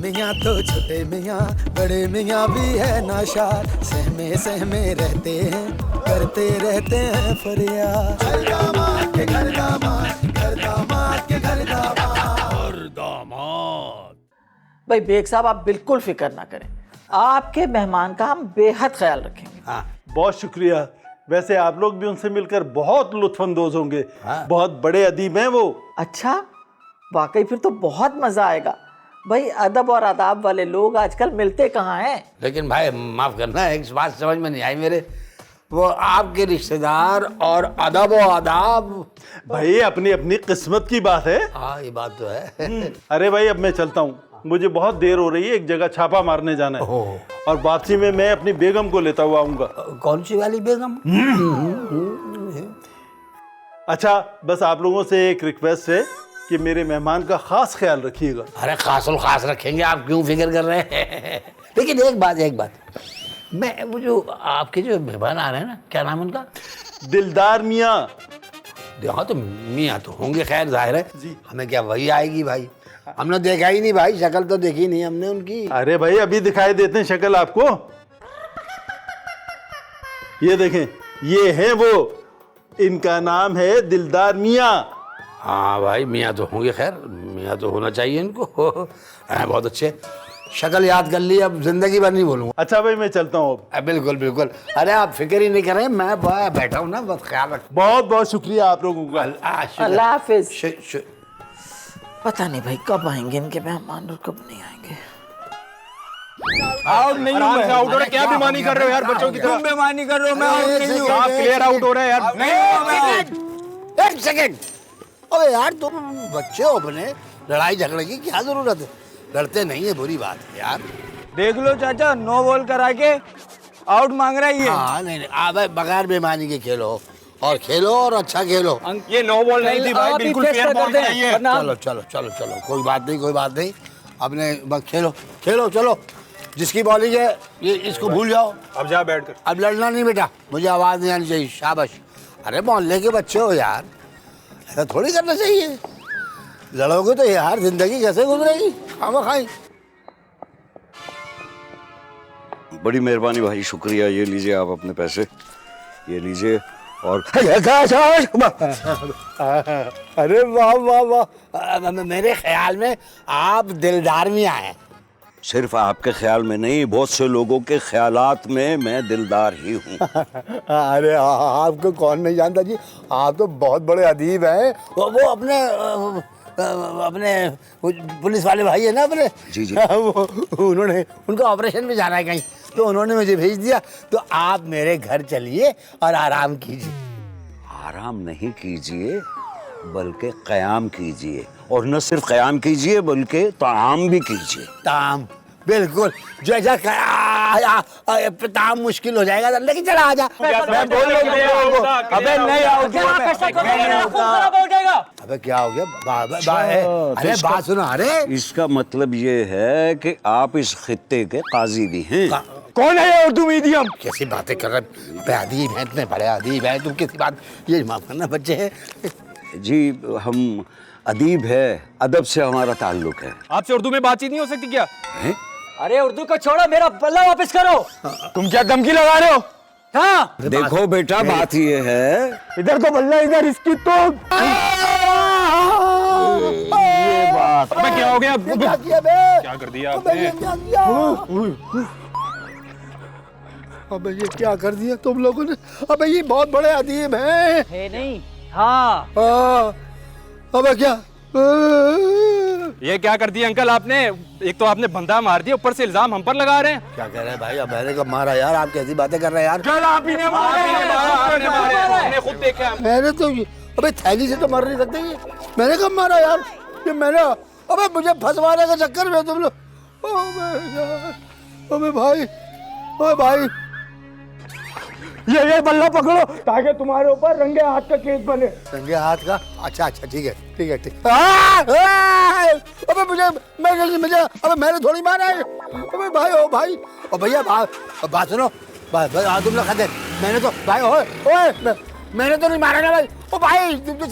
मियाँ तो छोटे मियाँ, बड़े मियाँ भी है नाशाद, सहमे सहमे रहते हैं, करते रहते हैं फरियाद। घर दामाद के घर दामाद, घर दामाद के घर दामाद। भाई बेग साहब, आप बिल्कुल फिक्र ना करें, आपके मेहमान का हम बेहद ख्याल रखेंगे। हाँ, बहुत शुक्रिया। वैसे आप लोग भी उनसे मिलकर बहुत लुत्फानंदोज होंगे। हाँ। बहुत बड़े अदीब हैं वो। अच्छा, वाकई फिर तो बहुत मजा आएगा। भाई अदब और आदाब वाले लोग आजकल मिलते कहाँ हैं। लेकिन भाई माफ करना, एक बात समझ में नहीं आई मेरे, वो आपके रिश्तेदार और अदब और आदाब। भाई अपनी अपनी किस्मत की बात है। हाँ, ये बात तो है। अरे भाई अब मैं चलता हूँ, मुझे बहुत देर हो रही है, एक जगह छापा मारने जाना है। और वापसी में मैं अपनी बेगम को लेता हुआ आऊंगा। कौन सी वाली बेगम? अच्छा, बस आप लोगों से एक रिक्वेस्ट है कि मेरे मेहमान का खास ख्याल रखिएगा। अरे खासुल खास रखेंगे, आप क्यों फिक्र कर रहे हैं? लेकिन एक बात, मैं वो जो आपके जो मेहमान आ रहे हैं ना, क्या नाम उनका? दिलदार मियाँ। हाँ तो मियाँ तो होंगे, खैर जाहिर है जी। हमें क्या वही आएगी भाई? हमने देखा ही नहीं भाई, शक्ल तो देखी नहीं हमने उनकी। अरे भाई अभी दिखाई देते हैं शक्ल आपको। ये देखें, ये है वो, इनका नाम है दिलदार मियाँ। हाँ भाई, मियाँ तो होंगे, खैर मियाँ तो होना चाहिए इनको। हाँ, बहुत अच्छे। शक्ल याद कर ली, अब जिंदगी भर नहीं बोलूँगा। अच्छा भाई मैं चलता हूँ अब। बिल्कुल बिल्कुल, अरे आप फिक्र ही नहीं करें, मैं बैठा हूँ ना, बस ख्याल रख। बहुत बहुत शुक्रिया आप लोगों का। अल्लाह हाफिज। शुक्र। पता नहीं भाई कब आएंगे इनके मेहमान और कब नहीं आएंगे। आउट नहीं हूं मैं। आउट हो रहा, क्या बेईमानी कर रहे हो यार बच्चों की तरह? तुम बेईमानी कर रहे हो, मैं आउट नहीं हूं। आप क्लियर आउट हो रहे हैं यार। नहीं, एक सेकंड, अबे यार तुम बच्चे हो अपने, लड़ाई झगड़े की क्या जरूरत है? लड़ते नहीं है, बुरी बात है यार। देख लो चाचा, नो बॉल करा के आउट मांग रहा है ये। हाँ नहीं, अब बगैर बेईमानी के खेलो, और खेलो और अच्छा खेलो। ये नो बॉल नहीं थी भाई, बिल्कुल फेयर बॉल चाहिए। चलो चलो चलो चलो, कोई बात नहीं, अपने बस खेलो चलो। जिसकी बॉलिंग है ये, इसको भूल जाओ। अब जा बैठ कर। अब लड़ना नहीं बेटा, मुझे आवाज नहीं आनी चाहिए। शाबाश। अरे मोहल्ले के बच्चे हो यार, ऐसा थोड़ी करना चाहिए। लड़ोगे तो यार जिंदगी कैसे गुजरेगी? खाई। बड़ी मेहरबानी भाई, शुक्रिया। ये लीजिए आप अपने पैसे, ये लीजिए। और अरे वाह वाह वाह, मेरे ख्याल में आप दिलदार में आए। सिर्फ आपके ख्याल में नहीं, बहुत से लोगों के ख्यालात में मैं दिलदार ही हूँ। अरे आपको कौन नहीं जानता जी, आप तो बहुत बड़े अदीब हैं। वो अपने पुलिस वाले भाई है ना अपने, जी जी। उन्होंने, उनका ऑपरेशन में जाना है कहीं, तो उन्होंने मुझे भेज दिया। तो आप मेरे घर चलिए और आराम कीजिए। आराम नहीं कीजिए बल्कि क़याम कीजिए, और न सिर्फ क़याम कीजिए बल्कि ताम भी कीजिए। ताम, बिल्कुल। जैसा ताम मुश्किल हो जाएगा, लेकिन चला आजा। मैं बोल रहा हूँ, अबे नहीं आओगे। अबे क्या हो गया? अरे बात सुनो। अरे इसका मतलब ये है कि आप इस खित्ते के काजी भी हैं। कौन है ये उर्दू मीडियम? कैसी बातें कर रहे? अदीब हैं, इतने बड़े अदीब हैं, तुम किसी बात, ये माफ करना बच्चे हैं जी। हम अदीब है, अदब से हमारा ताल्लुक है। आपसे उर्दू में बातचीत नहीं हो सकती क्या? हैं? अरे उर्दू को छोड़ो, मेरा बल्ला वापस करो। तुम क्या धमकी लगा रहे हो? हाँ, देखो बेटा, बात ये है, इधर तो बल्ला, इधर इसकी तो। ये बात। अबे क्या हो गया? क्या किया बे? क्या कर दिया अबे आपने? ये क्या किया? अबे ये क्या कर दिया तुम लोगों ने? अबे ये बहुत बड़े अदीब हैं। है नहीं। हाँ, अबे क्या? ये क्या कर दिया अंकल आपने? एक तो आपने बंदा मार दिया, ऊपर से इल्जाम हम पर लगा रहे हैं। क्या कह रहे हैं भाई? अब मैंने कब मारा यार? आप कैसी बातें कर रहे हैं यार? चल आप ही ने मारा, आपने मारा, हमने खुद देखा। मैंने तो, अबे थैली से तो मर नहीं सकते ये। मैंने कब मारा यार? ये मैंने, अबे मुझे फंसवाने के चक्कर में तुम लोग। अबे भाई, अबे भाई, ये बल्ला पकड़ो ताकि तुम्हारे ऊपर रंगे हाथ का केस बने। रंगे हाथ का? अच्छा ठीक है। अबे मुझे अबे मैंने थोड़ी मारा है। अबे भाई, ओ भाई, ओ भैया बात सुनो। तुम लोग खाते, मैंने तो भाई, ओए मैंने तो नहीं मारा ना भाई। ओ भाई तुम तो,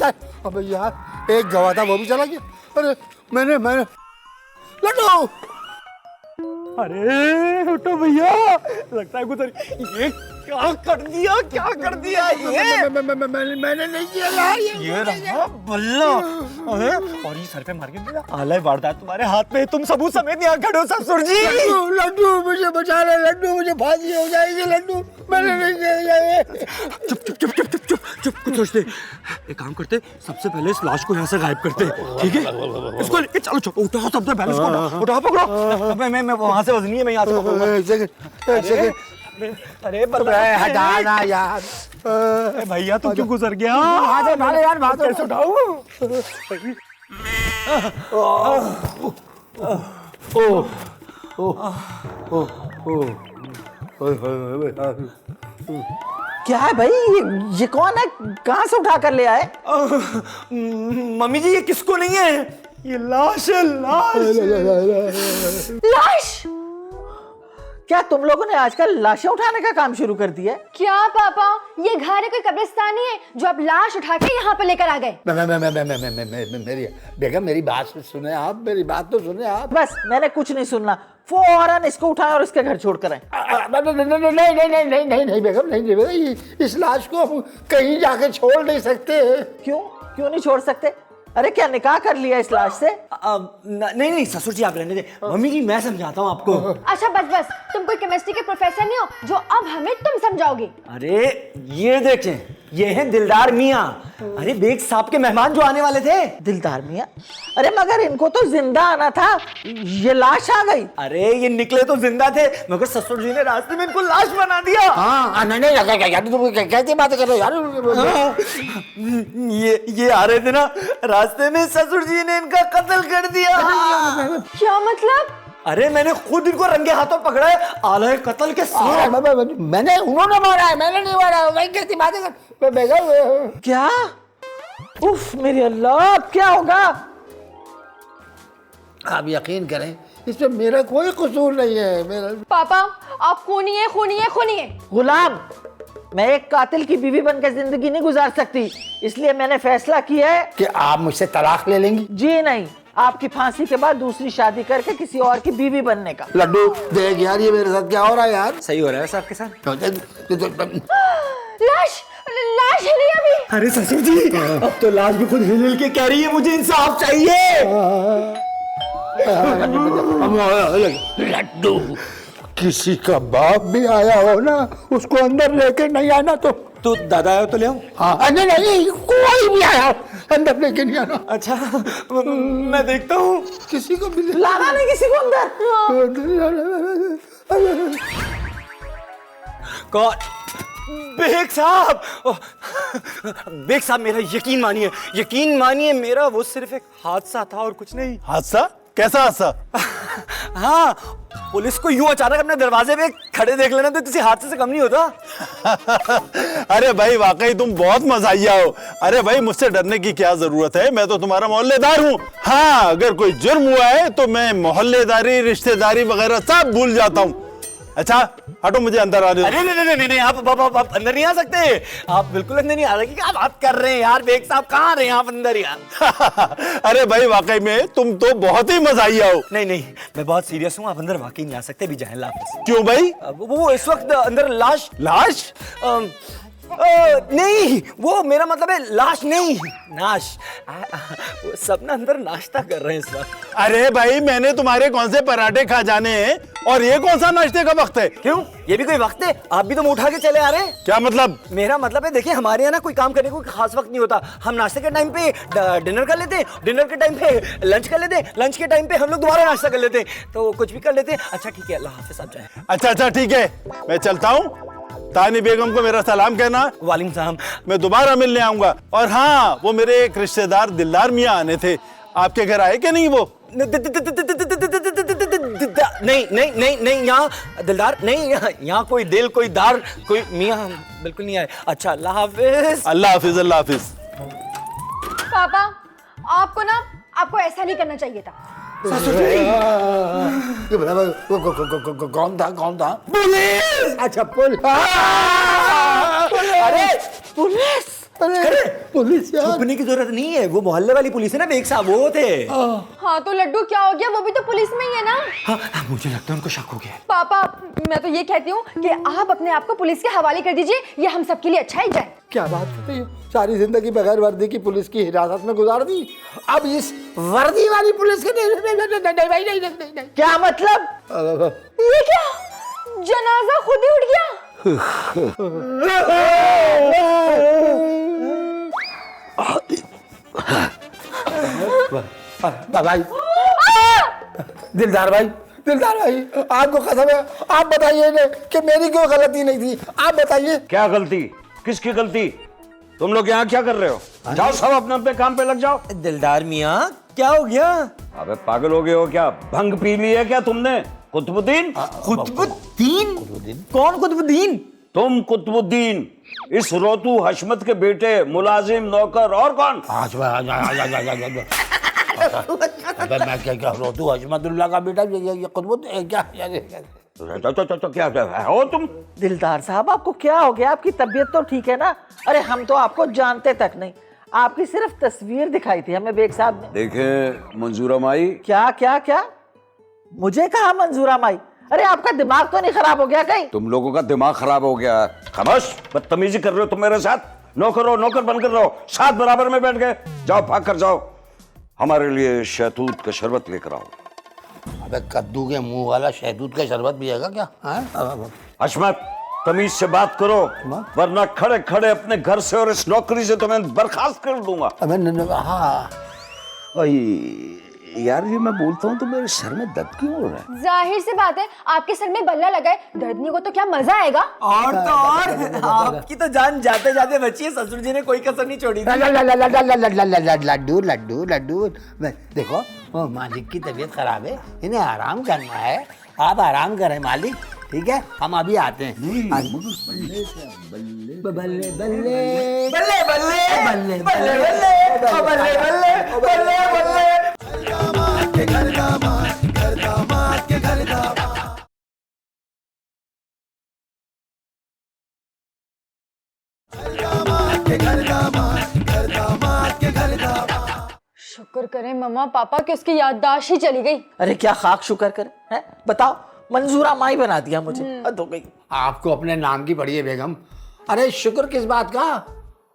अबे यार एक गवाह था, वो भी चला गया। अरे मैंने लड्डू, अरे उठो भैया, लगता है गुजर। ये क्या कर दिया, क्या कर दिया ये? मैंने नहीं किया यार, ये रहा बल्ला। अरे और ये सर पे मार के दिया। आलय वारदात तुम्हारे हाथ में, तुम सबूत समेत यहाँ खड़े हो ससुर जी। लड्डू मुझे बचा ले, लड्डू मुझे फांसी हो जाएगी, लड्डू मैंने नहीं किया ये। चुप चुप चुप चुप चुप चुप चुप, कुछ सोचते। एक काम करते, सबसे पहले इस लाश को यहाँ से गायब करते, ठीक है? इसको लेके चलो, चलो उठाओ, सबसे पहले इसको उठाओ, पकड़ो। मैं वहाँ से वजनी है, मैं यहाँ से पकड़ूंगा। अरे पर हटाना यार, भैया तू क्यों गुजर गया? भागो यार, भागो। कैसे उठाऊं? क्या है भाई, ये कौन है, कहाँ से उठा कर ले आए? मम्मी जी ये किसको नहीं है, ये लाश है, लाश। लाश? क्या तुम लोगों ने आजकल लाशें उठाने का काम शुरू कर दिया है? क्या पापा, ये घर है कोई कब्रिस्तान नहीं है जो आप लाश उठा के यहाँ पे लेकर आ गए? मेरी बेगम, मेरी बात सुने आप, मेरी बात तो सुने आप। बस मैंने कुछ नहीं सुनना, फौरन इसको उठाएं और इसके घर छोड़ कर आएं। नहीं बेगम, नहीं बेगम, इस लाश को हम कहीं जाके छोड़ नहीं सकते। क्यों नहीं छोड़ सकते? अरे क्या निकाह कर लिया इस लाश से? नहीं ससुर जी आप रहने दे। मम्मी जी मैं समझाता हूँ आपको। अच्छा बस, तुम कोई केमिस्ट्री के प्रोफेसर नहीं हो जो अब हमें तुम समझाओगे। अरे ये देखें, ये है दिलदार मियाँ। अरे बेग साहब के मेहमान जो आने वाले थे। दिलदार मियाँ? अरे मगर इनको तो जिंदा आना था, ये लाश आ गई। अरे ये निकले तो जिंदा थे, मगर ससुर जी ने रास्ते में इनको लाश बना दिया। हाँ नहीं यार, तुम कैसी बात कर रहे हो यार? ये आ रहे थे ना, रास्ते में ससुर जी ने इनका कत्ल कर दिया। क्या मतलब? अरे मैंने खुद इनको रंगे हाथों पकड़ा है, आलय कत्ल के साथ। मैंने, उन्होंने मारा है, मैंने नहीं मारा। भाई कैसी बातें कर बेगम? क्या? उफ मेरे अल्लाह, क्या होगा? आप यकीन करें, इसमें मेरा कोई कसूर नहीं है। मेरा पापा आप खूनी है। गुलाम, मैं एक कातिल की बीवी बनकर जिंदगी नहीं गुजार सकती, इसलिए मैंने फैसला किया है कि आप मुझसे तलाक ले लेंगी। जी नहीं, आपकी फांसी के बाद दूसरी शादी करके किसी और की बीवी बनने का। लड्डू देख यार, ये मेरे साथ क्या हो रहा है यार? सही हो रहा है साहब के साथ। लाश हिली अभी। अरे ससुर जी अब तो लाश भी खुद हिल के कह रही है मुझे इंसाफ चाहिए। लड्डू, किसी का बाप भी आया हो ना, उसको अंदर लेके नहीं आना। तो दादा आया तो ले आओ। हाँ नहीं, कोई भी आया अंदर लेके नहीं आना। अच्छा मैं देखता हूँ। किसी को भी लाना नहीं किसी को अंदर। कौन? बेग साहब। बेग साहब मेरा यकीन मानिए मेरा वो सिर्फ एक हादसा था और कुछ नहीं। हादसा? कैसा हादसा? हाँ, पुलिस को यूं अचानक अपने दरवाजे पे खड़े देख लेना तो किसी हादसे से कम नहीं होता। अरे भाई वाकई तुम बहुत मजाहिया हो। अरे भाई मुझसे डरने की क्या जरूरत है, मैं तो तुम्हारा मोहल्लेदार हूँ। हाँ अगर कोई जुर्म हुआ है तो मैं मोहल्लेदारी, रिश्तेदारी वगैरह सब भूल जाता हूँ। अच्छा हटो, मुझे अंदर आने दो। अरे नहीं आप अंदर नहीं आ सकते। आप बिल्कुल अंदर नहीं आ सकते। क्या बात कर रहे हैं यार बेग साहब, कहाँ रहे हैं आप अंदर यार? अरे भाई वाकई में तुम तो बहुत ही मजाहिया हो। नहीं मैं बहुत सीरियस हूँ, आप अंदर वाकई नहीं आ सकते। भी जाए लाश। क्यों भाई? वो इस वक्त अंदर लाश नहीं, वो मेरा मतलब है लाश नहीं, नाश। वो सब ना अंदर नाश्ता कर रहे हैं इस वक्त। अरे भाई मैंने तुम्हारे कौन से पराठे खा जाने हैं और ये कौन सा नाश्ते का वक्त है? क्यों, ये भी कोई वक्त है? आप भी तो मुंह उठा के चले आ रहे हैं। क्या मतलब? मेरा मतलब है देखिए, हमारे यहाँ ना कोई काम करने को खास वक्त नहीं होता। हम नाश्ते के टाइम पे डिनर कर लेते हैं, डिनर के टाइम पे लंच कर लेते हैं, लंच के टाइम पे हम लोग दोबारा नाश्ता कर लेते हैं, तो कुछ भी कर लेते हैं। अच्छा ठीक है, अल्लाह हाफिज़, आप जाएं। अच्छा ठीक है, मैं चलता हूँ। तानी बेगम को मेरा सलाम कहना। वालेकुम सलाम। मैं दोबारा मिलने आऊंगा। और हाँ, वो मेरे एक रिश्तेदार दिलदार मियाँ आने थे, आपके घर आए क्या नहीं? वो नहीं यहाँ दिलदार नहीं, यहाँ कोई दिल, कोई दार, कोई मियाँ बिल्कुल नहीं आए। अच्छा अल्लाह हाफिज। अल्लाह हाफिज, अल्लाह हाफिज। पापा आपको ऐसा नहीं करना चाहिए था। कौन था? पुलिस। अच्छा पुलिस। अरे पुलिस? अरे पुलिस यार। छुपने की जरूरत नहीं है, वो मोहल्ले वाली पुलिस है ना बेग साहब, वो थे। हाँ तो लड्डू क्या हो गया, वो भी तो पुलिस में ही है ना। हाँ, मुझे लगता है उनको शक हो गया है। पापा मैं तो ये कहती हूँ कि आप अपने आप को पुलिस के हवाले कर दीजिए, ये हम सबके लिए अच्छा ही जाए। क्या बात है, सारी जिंदगी बगैर वर्दी की पुलिस की हिरासत में गुजार दी, अब इस वर्दी वाली पुलिस के नहीं। क्या मतलब? ये क्या, जनाजा खुद ही उठ गया। भाई दिलदार भाई, दिलदार भाई आपको कसम है, आप बताइए इन्हें कि मेरी क्यों गलती नहीं थी, आप बताइए। क्या गलती, किसकी गलती? तुम लोग यहाँ क्या कर रहे हो? जाओ सब अपने अपने काम पे लग जाओ। दिलदार मियाँ क्या हो गया? अबे पागल हो गए हो क्या? भंग पी ली है क्या तुमने? कुतुबुद्दीन? कुतुबुद्दीन? कौन कुतुबुद्दीन? तुम कुतुबुद्दीन, इस रोतू हशमत के बेटे, मुलाजिम, नौकर और कौन? अबे मैं क्या रोतू हशमतुल्लाह का बेटा, ये कुतुबुद्दीन क्या क्या हो तुम? दिलदार साहब आपको क्या हो गया? आपकी तबीयत तो ठीक है ना? अरे हम तो आपको जानते तक नहीं, आपकी सिर्फ तस्वीर दिखाई थी हमें बेग साहब ने। देखे मंजूरा माई। क्या क्या क्या? मुझे कहा मंजूरा माई? अरे आपका दिमाग तो नहीं खराब हो गया कहीं? तुम लोगों का दिमाग खराब हो गया। खामोश, बदतमीजी कर रहे हो तुम मेरे साथ। नौकर हो, नौकर बनकर रहो, साथ बराबर में बैठ गए। जाओ भाग कर जाओ, हमारे लिए शहतूत का शरबत लेकर आओ। अबे कद्दू के मुंह वाला शहतूत का शरबत भी है क्या? हशमत, तमीज से बात करो, वरना खड़े खड़े अपने घर से और इस नौकरी से तुम्हें बर्खास्त कर दूंगा। हाँ यार ये मैं बोलता हूँ तो मेरे सर में दर्द क्यों हो रहा है? जाहिर सी बात है, आपके सर में बल्ला लगा है, दर्दनी को तो क्या मजा आएगा। और तो और आपकी तो जान जाते जाते बची है, ससुर जी ने कोई कसर नहीं छोड़ी थी। लड्डू लड्डू लड्डू, देखो वो मालिक की तबीयत खराब है, इन्हें आराम करना है, आप आराम करें मालिक, ठीक है? हम अभी आते हैं। बल्ले बल्ले बल्ले बल्ले बल्ले बल्ले बल्ले बल्ले बल्ले बल्ले बल्ले। दामाद के घर दामाद, घर दामाद के घर दामाद। दामाद के घर दामाद, घर दामाद के घर दामाद। शुक्र करें मम्मा पापा कि उसकी याददाश्त ही चली गई। अरे क्या खाक शुक्र करे हैं? बताओ, मंजूरा माई बना दिया मुझे, हद हो गई। आपको अपने नाम की पड़ी है बेगम। अरे शुक्र किस बात का?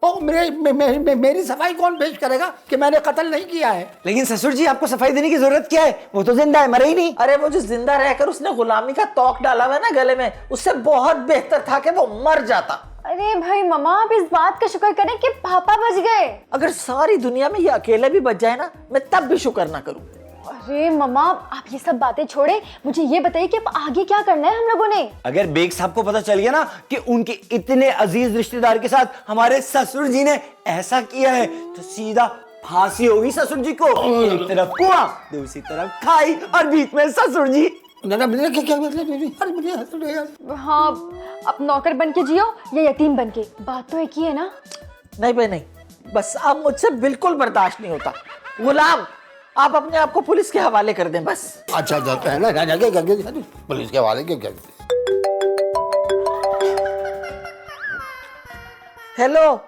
ओ मेरी सफाई कौन पेश करेगा कि मैंने कत्ल नहीं किया है? लेकिन ससुर जी आपको सफाई देने की जरूरत क्या है? वो तो जिंदा है, मरे ही नहीं। अरे वो जो जिंदा रहकर उसने गुलामी का तौक डाला हुआ है ना गले में, उससे बहुत बेहतर था कि वो मर जाता। अरे भाई मम्मा आप इस बात का शुक्र करें कि पापा बच गए। अगर सारी दुनिया में ये अकेले भी बच जाए ना, मैं तब भी शुक्र ना करूं। अरे मम्मा आप ये सब बातें छोड़े, मुझे ये बताइए कि अब आगे क्या करना है हम लोगों ने। अगर बेग साहब को पता चल गया ना कि उनके इतने अजीज रिश्तेदार के साथ हमारे ससुर जी ने ऐसा किया है, तो सीधा फांसी होगी ससुर जी को। एक तरफ कुआं, दूसरी तरफ खाई और बीच में ससुर जी। क्या मतलब? हाँ अब नौकर बन के जियो या यतीम बन के, बात तो एक ही है ना। नहीं भाई नहीं, बस अब मुझसे बिल्कुल बर्दाश्त नहीं होता। गुलाम, आप अपने आप को पुलिस के हवाले कर दें बस। अच्छा पुलिस के हवाले क्यों क्या? हेलो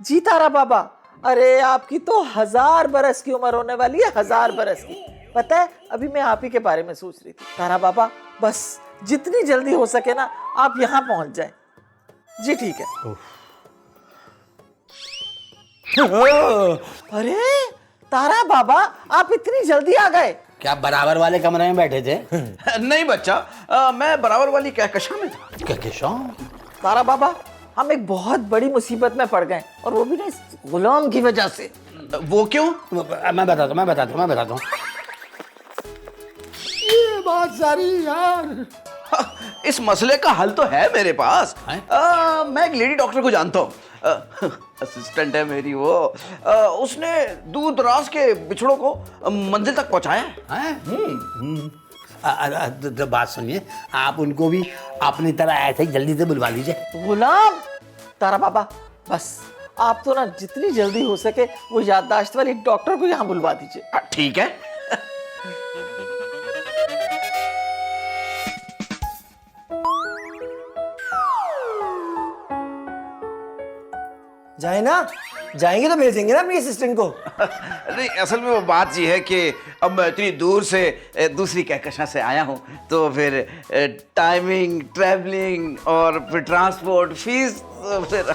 जी तारा बाबा, अरे आपकी तो 1000 बरस की उम्र होने वाली है, 1000 बरस की। पता है अभी मैं आप ही के बारे में सोच रही थी। तारा बाबा बस जितनी जल्दी हो सके ना आप यहाँ पहुंच जाएं। जी ठीक है। अरे तारा बाबा आप इतनी जल्दी आ गए? क्या बराबर वाले कमरे में बैठे थे? नहीं बच्चा, मैं बराबर वाली कहकशां में था। कहकशां? तारा बाबा हम एक बहुत बड़ी मुसीबत में पड़ गए, और वो भी ना इस गुलाम की वजह से। वो क्यों? मैं बताता हूँ। ये बात सारी यार, इस मसले का हल तो है मेरे पास। मैं एक लेडी डॉक्टर को जानता हूँ, असिस्टेंट है मेरी वो। उसने दूर दराज के बिछड़ों को मंजिल तक पहुंचाया है। तो बात सुनिए, आप उनको भी अपनी तरह ऐसे ही जल्दी से बुलवा लीजिए। गुलाम, तारा बाबा बस आप तो ना जितनी जल्दी हो सके वो याददाश्त वाली डॉक्टर को यहाँ बुलवा दीजिए। ठीक है। जाए ना, जाएंगे तो भेजेंगे ना अपनी असिस्टेंट को। नहीं, असल में वो बात ये है कि अब मैं इतनी दूर से दूसरी कहकशां से आया हूँ, तो फिर टाइमिंग, ट्रैवलिंग और फिर ट्रांसपोर्ट, फीस फिर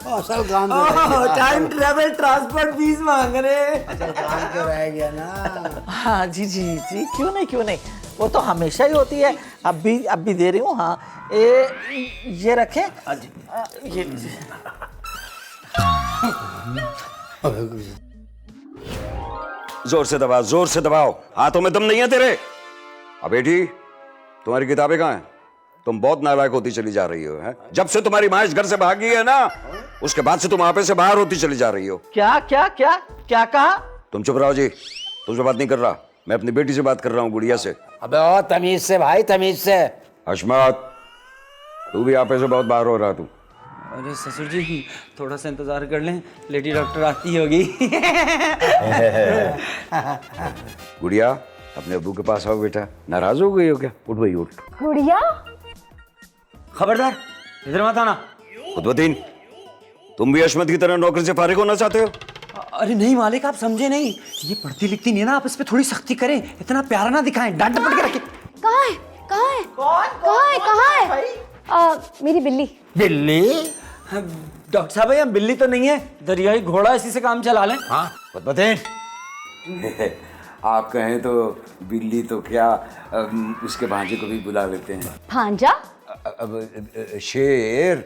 असल काम तो रह गया। टाइम ट्रेवल ट्रांसपोर्ट फीस मांग रहे। असल काम तो रह गया ना। हाँ जी जी जी, क्यों नहीं, वो तो हमेशा ही होती है। अब भी दे रही हूँ। हाँ, ये रखें। ये लीजिए। जोर से दबाओ, जोर से दबाओ, हाथों में दम नहीं है तेरे। अब बेटी, तुम्हारी किताबें कहाँ हैं? तुम बहुत नालायक होती चली जा रही हो, हैं? जब से तुम्हारी माँ इस घर से भागी है ना, उसके बाद से तुम आपे से बाहर होती चली जा रही हो। क्या क्या क्या क्या कहा? तुम चुप रहो जी, तुमसे बात नहीं कर रहा, मैं अपनी बेटी से बात कर रहा हूँ, गुड़िया से। अबे ओ तमीज से भाई, तमीज से। हशमत, तू भी आपे से बहुत बाहर हो रहा तू। अरे ससुर जी, थोड़ा सा इंतजार कर लें, लेडी डॉक्टर आती होगी। गुड़िया, अपने अब्बू के पास आओ बेटा। नाराज हो गई हो क्या? उठ भाई उठ। गुड़िया, खबरदार, इधर मत आना। खुदवतीन, तुम भी हशमत की तरह नौकरी से फारिग होना चाहते हो? अरे नहीं मालिक, आप समझे नहीं, ये पढ़ती लिखती नहीं है ना, आप इस पे थोड़ी सख्ती करें, इतना प्यारा ना दिखाएं, डांट डपट के रखें। कहाँ है? कहाँ है? कहाँ है? मेरी बिल्ली। बिल्ली? डॉक्टर साहब, यहाँ बिल्ली तो नहीं है, दरियाई घोड़ा, इसी से काम चला लें। हाँ, खुदवतीन, आप कहें तो बिल्ली तो क्या, उसके भांजे को भी बुला लेते हैं। भांजा? अब शेर,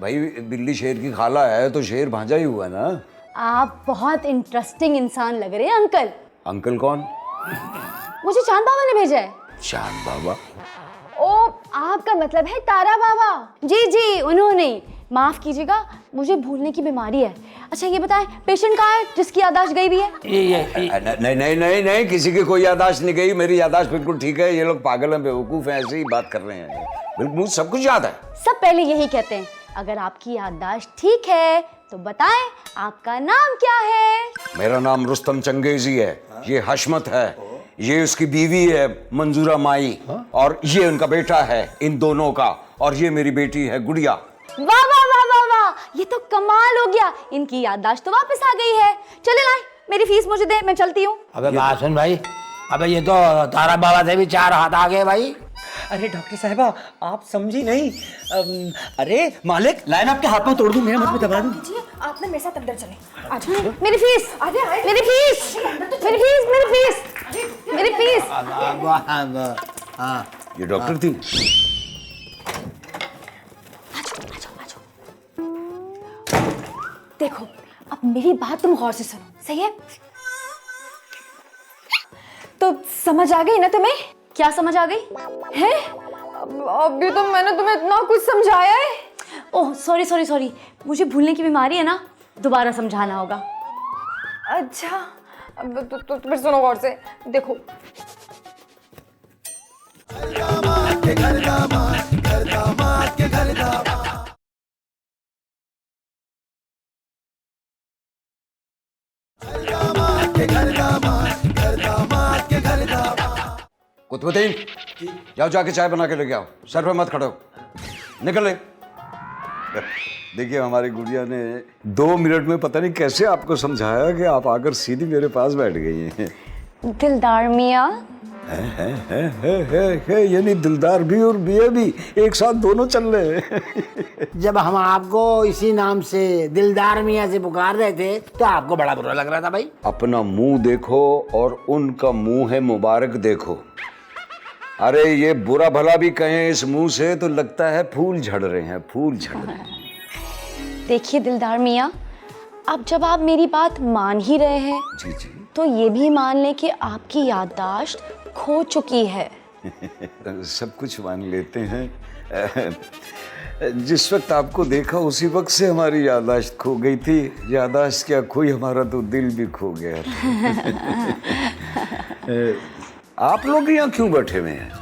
भाई बिल्ली शेर की खाला है तो शेर भांजा ही हुआ ना। आप बहुत इंटरेस्टिंग इंसान लग रहे हैं अंकल। अंकल कौन? मुझे चांद बाबा ने भेजा है। चांद बाबा? ओ, आपका मतलब है तारा बाबा? जी जी, उन्होंने। माफ कीजिएगा, मुझे भूलने की बीमारी है। अच्छा ये बताएं, पेशेंट कहाँ है जिसकी याददाश्त गई भी है? नहीं नहीं नहीं नहीं, किसी की कोई याददाश्त नहीं गई, मेरी याददाश्त बिल्कुल ठीक है। ये लोग पागल हैं, बेवकूफ हैं, ऐसे ही बात कर रहे हैं। बिल्कुल मुझे सब कुछ याद है। सब पहले यही कहते हैं, अगर आपकी याददाश्त ठीक है तो बताएं आपका नाम क्या है? मेरा नाम रुस्तम चंगेजी है, ये हशमत है, ये उसकी बीवी है मंजूरा माई, और ये उनका बेटा है इन दोनों का, और ये मेरी बेटी है गुड़िया। वाह वाह वाह वाह वाह, ये तो कमाल हो गया, इनकी याददाश्त तो वापस आ गई है। चले लाए, मेरी फीस मुझे दे, मैं चलती हूँ। अबे बात सुन भाई, अबे ये तो तारा बाबा से भी 4 हाथ आ गए भाई। अरे डॉक्टर साहबा, आप समझी नहीं। अरे मालिक, लाइन आपके हाथ में तोड़ दूं, मेरे हाथ में दबा दूं। आप ना मेरे साथ अंदर चलें। मेरी फीस, मेरी फीस, मेरी फीस, मेरी फीस, मेरी फीस। हाँ, ये डॉक्टर थी? देखो, अब मेरी बात तुम गौर से सुनो, सही है? तो समझ आ गई ना तुम्हें? क्या समझ आ गई है? अभी तो मैंने तुम्हें इतना कुछ समझाया है। ओह सॉरी सॉरी सॉरी, मुझे भूलने की बीमारी है ना, दोबारा समझाना होगा। अच्छा, अब तो फिर सुनो गौर से, देखो। कुतुबुद्दीन, जाओ जाके चाय बना के लेके आओ, सर पे मत खड़ो, निकल ले। देखिए हमारी गुड़िया ने 2 मिनट में पता नहीं कैसे आपको समझाया कि आप आकर सीधी मेरे पास बैठ गई हैं। दिलदार मियाँ है, यानी दिलदार भी और बिया भी एक साथ दोनों चल रहे हैं। जब हम आपको इसी नाम से दिलदार मियाँ से पुकार रहे थे तो आपको बड़ा बुरा लग रहा था भाई। अपना मुंह देखो और उनका मुंह है मुबारक देखो। अरे ये बुरा भला भी कहें इस मुंह से तो लगता है फूल झड़ रहे हैं, फूल झड़ रहे हैं। देखिए दिलदार मियाँ, अब जब आप मेरी बात मान ही रहे हैं, जी जी, तो ये भी मान लें कि आपकी याददाश्त खो चुकी है। सब कुछ मान लेते हैं। जिस वक्त आपको देखा उसी वक्त से हमारी याददाश्त खो गई थी। याददाश्त क्या खोई, हमारा तो दिल भी खो गया। आप लोग यहाँ क्यों बैठे हुए हैं?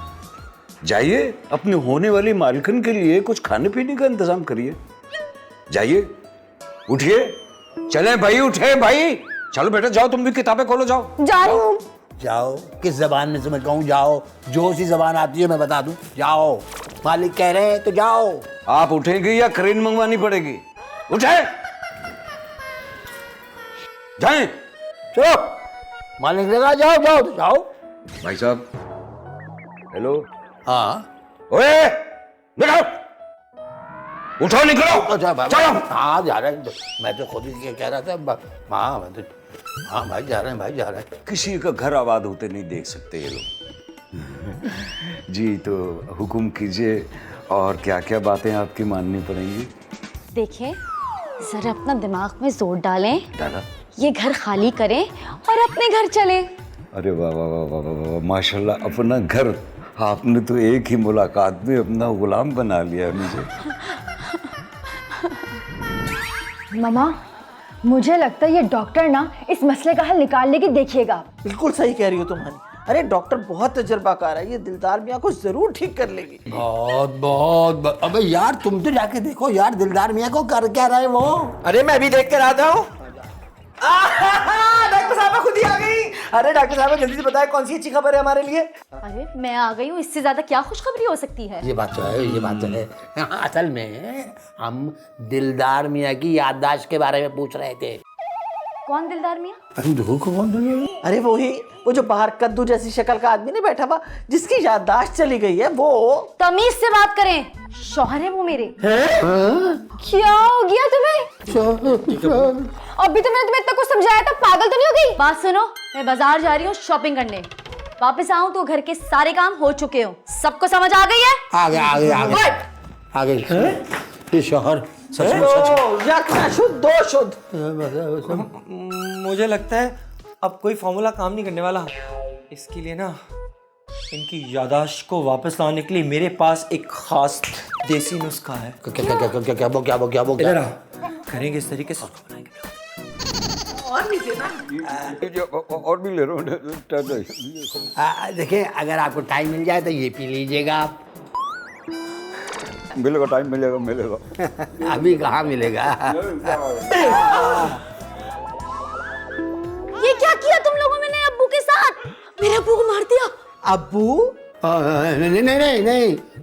जाइए अपने होने वाली मालकिन के लिए कुछ खाने पीने का इंतजाम करिए। जाइए, उठिए, चले भाई, उठे भाई, चलो बेटा जाओ, तुम भी किताबें खोलो, जाओ। जा रही हूँ। जाओ, किस जबान में समझ कहूँ? जाओ, जो सी जबान आती है मैं बता दूं। जाओ, मालिक कह रहे हैं तो जाओ। आप उठेंगे या क्रेन मंगवानी पड़ेगी? उठे। जाएं। चलो मालिक ने कहा जाओ जाओ तो जाओ। भाई साहब, हेलो। हाँ ओए निकलो, उठो निकलो, अच्छा चलो। हाँ जा रहे हैं, मैं तो खुद ही कह रहा था। हाँ मैं तो, हाँ भाई जा रहे हैं, भाई जा रहे हैं। किसी का घर आबाद होते नहीं देख सकते ये लोग। जी तो हुक्म कीजिए, और क्या क्या बातें आपकी माननी पड़ेंगी? देखिए, जरा अपना दिमाग में जोर डालें, डाला। ये घर खाली करें और अपने घर चले। अरे वाह वाह वाह वाह वाह वाह, माशाल्लाह, अपना घर। आपने तो एक ही मुलाकात में अपना गुलाम बना लिया मुझे। मामा, मुझे लगता है ये डॉक्टर ना इस मसले का हल निकालने की देखिएगा। बिल्कुल सही कह रही हो तुम्हारी। अरे डॉक्टर बहुत तजुर्बाकार है, ये दिलदार मियाँ को जरूर ठीक कर लेगी। बहुत अबे यार तुम तो जाके देखो यार, दिलदार मियाँ को कर क्या रहे वो। अरे मैं भी देख कर आता हूँ। डॉक्टर साहब खुद ही आ गई। अरे डॉक्टर साहब जल्दी से बताएं कौन सी अच्छी खबर है हमारे लिए। अरे मैं आ गई हूँ, इससे ज्यादा क्या खुशखबरी हो सकती है। ये बात तो है, ये बात तो है। असल में हम दिलदार मियाँ की याददाश्त के बारे में पूछ रहे थे। कौन दिलदार मियाँ? अरे वो जो बाहर कद्दू जैसी शक्ल का आदमी नहीं बैठा हुआ, जिसकी याददाश्त चली गई है, वो। तमीज से बात करें, शौहर है वो मेरे। क्या हो गया तुम्हें? अभी तो मैंने तुम्हें इतना कुछ समझाया था, पागल तो नहीं हो गई? बात सुनो, मैं बाजार जा रही हूँ शॉपिंग करने। वापस आऊँ तो घर के सारे काम हो चुके हो। सबको समझ आ गई है? आ गए ये शौहर सच यक ना शुद्ध दो शुद्ध। मुझे लगता है अब कोई फॉर्मूला काम नहीं करने वाला। इसके लिए ना इनकी याददाश्त को वापस लाने के लिए मेरे पास एक खास देसी नुस्खा है। क्या करेंगे इस तरीके से। और भी ले रहा हूँ। देखिए अगर आपको टाइम मिल जाए तो ये पी लीजिएगा आप। मिलेगा, टाइम मिलेगा। अभी कहाँ मिलेगा। ये क्या किया तुम लोगों ने अब्बू के साथ? मेरे अब्बू को मार दिया। अब्बू?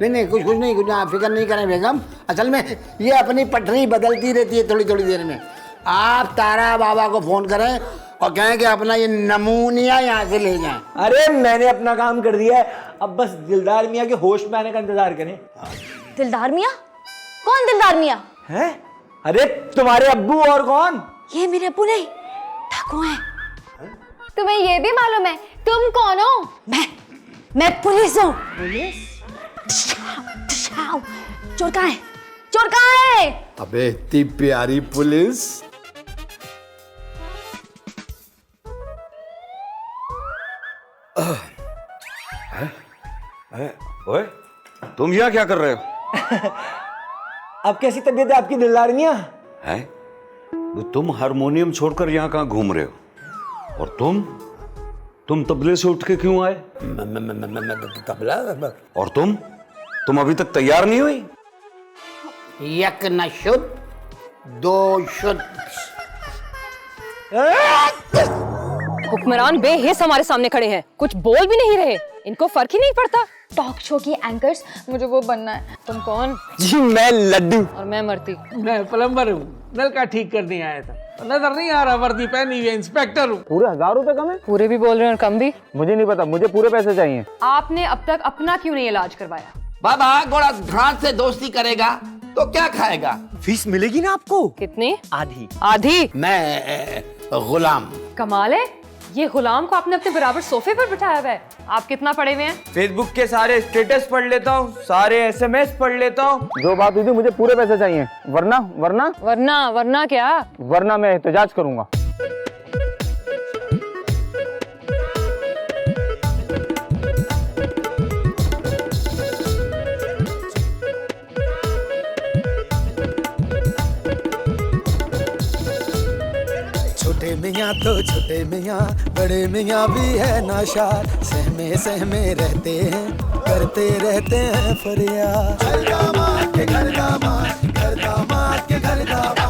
नहीं कुछ नहीं, आप फिक्र नहीं करें बेगम। असल में ये अपनी पटरी बदलती रहती है थोड़ी थोड़ी देर में। आप तारा बाबा को फोन करें और कहें कि अपना ये नमूनिया यहाँ से ले जाएं। अरे मैंने अपना काम कर दिया है, अब बस दिलदार मियाँ के होश में आने का इंतजार करें। दिलदार मियाँ? कौन दिलदार मियाँ? हैं? अरे तुम्हारे अब्बू और कौन? ये मेरे अब्बू नहीं, ठाकुर हैं। तुम्हें ये भी मालूम है तुम कौन हो? मैं पुलिस हूँ। पुलिस? चोर कहाँ है? चोर कहाँ है? अबे इतनी प्यारी पुलिस। ओए तुम यहाँ क्या कर रहे हो? अब कैसी तबीयत है आपकी दिलदार मियाँ? है? तुम हारमोनियम छोड़कर यहाँ कहाँ घूम रहे हो? और तुम तबले से उठ के क्यों आए? तबला? और तुम अभी तक तैयार नहीं हुई? यक न शुद्ध दो शुद्ध। हुक्मरान बेहिस हमारे सामने खड़े हैं, कुछ बोल भी नहीं रहे। इनको फर्क ही नहीं पड़ता। टॉक शो की एंकर्स, मुझे वो बनना है। तुम कौन? जी मैं लड्डू। और मैं मरती। मैं प्लम्बर हूँ, नल का ठीक करने आया था। नजर नहीं आ रहा, वर्दी पहनी हुई, इंस्पेक्टर हूँ। पूरे 1000 रुपए कम है? पूरे भी बोल रहे हैं और कम भी? मुझे नहीं पता, मुझे पूरे पैसे चाहिए। आपने अब तक अपना क्यों नहीं इलाज करवाया? बाबा घोड़ा घास से दोस्ती करेगा तो क्या खाएगा? फीस मिलेगी ना आपको? कितनी? आधी। आधी? मैं गुलाम। कमाल है, ये गुलाम को आपने अपने बराबर सोफे पर बिठाया हुआ है। आप कितना पढ़े हुए हैं? फेसबुक के सारे स्टेटस पढ़ लेता हूँ, सारे SMS पढ़ लेता हूँ। जो बात हुई थी, मुझे पूरे पैसे चाहिए, वरना क्या? वरना मैं एहतजाज करूंगा। छोटे मियाँ तो छोटे मियाँ, बड़े मियाँ भी है नाशार। सहमे सहमे रहते हैं, करते रहते हैं फरियाद। घर दामाद के घर दामाद, घर दामाद के घर दामाद।